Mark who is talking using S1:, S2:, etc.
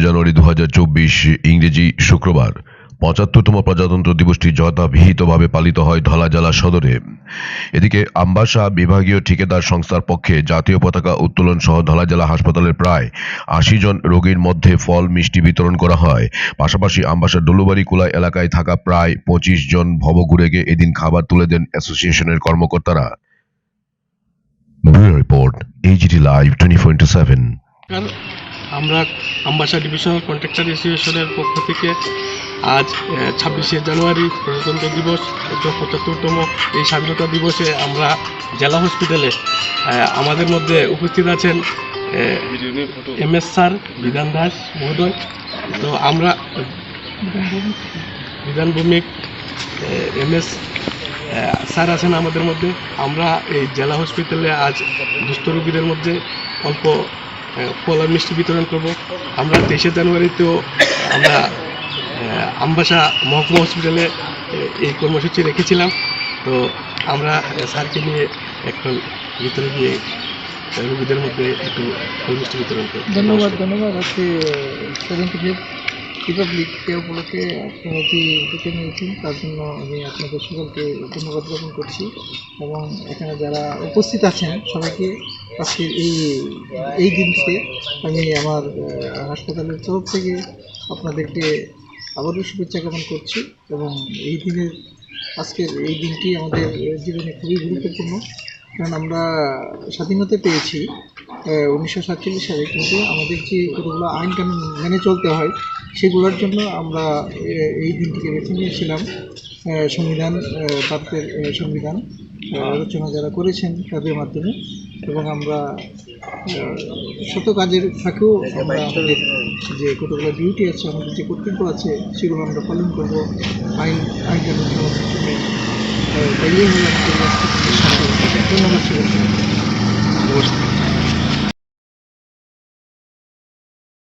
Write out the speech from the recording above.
S1: জানুয়ারি 2024 ইংরেজি শুক্রবার ৭৫তম প্রজাতন্ত্র দিবসটি যথাবিহিতভাবে পালিত হয় ধলাজেলা সদরে। এদিকে আমবাসা বিভাগীয় ঠিকাদার সংস্থার পক্ষে জাতীয় পতাকা উত্তোলন সহ ধলাজেলা হাসপাতালের প্রায় ৮০ জন রোগীর মধ্যে ফল মিষ্টি বিতরণ করা হয়। পাশাপাশি আমবাসার ডলুবাড়ি কুলাই এলাকায় থাকা প্রায় ২৫ জন ভবঘুরেকে এদিন খাবার তুলে দেন অ্যাসোসিয়েশনের কর্মকর্তারা। Bureau report, AGT live 24/7।
S2: আমরা আমবাসা ডিভিশনাল কন্ট্রাক্টর অ্যাসোসিয়েশনের পক্ষ থেকে আজ ২৬শে জানুয়ারি প্রজাতন্ত্র দিবস ৭৫তম এই স্বাধীনতা দিবসে আমরা জেলা হসপিটালে আমাদের মধ্যে উপস্থিত আছেন MS স্যার বিধান দাস মহোদয়। তো আমরা বিধান ভৌমিক MS স্যার আছেন আমাদের মধ্যে। আমরা এই জেলা হসপিটালে আজ দুস্থ রোগীদের মধ্যে অল্প ফল আর মিষ্টি বিতরণ করব। আমরা ২৩শে জানুয়ারিতেও আমরা আমবাসা মহকুমা হসপিটালে এই কর্মসূচি রেখেছিলাম। তো আমরা স্যারকে নিয়ে এখন ভিতরে গিয়ে রোগীদের মধ্যে একটু ফল মিষ্টি বিতরণ করব।
S3: ধন্যবাদ। আজকে 75th রিপাবলিক ডে উপলক্ষে আপনারা যে ডেকে নিয়েছেন তার জন্য আমি আপনাদের সকলকে ধন্যবাদ জ্ঞাপন করছি এবং এখানে যারা উপস্থিত আছেন সবাইকে আজকে এই দিনটিতে আমি আমার হাসপাতালের তরফ থেকে আপনাদেরকে আবারও শুভেচ্ছা জ্ঞাপন করছি এবং এই এই দিনটি আমাদের জীবনে খুবই গুরুত্বপূর্ণ, কারণ আমরা স্বাধীনতা পেয়েছি 1947 সালে, কিন্তু আমাদের যে কতগুলো আইন কানুন মেনে চলতে হয় সেগুলোর জন্য আমরা এই দিনটিকে বেছে নিয়েছিলাম। সংবিধান, ভারতের সংবিধান রচনা যারা করেছেন তাদের মাধ্যমে, এবং আমরা শত কাজের ফাঁকেও আমরা আমাদের যে কতগুলো ডিউটি আছে, আমাদের যে কর্তব্য আছে সেগুলো আমরা পালন করবো আইন কানুন সমস্ত শুনে। তাই হলো আমাদের ধন্যবাদ।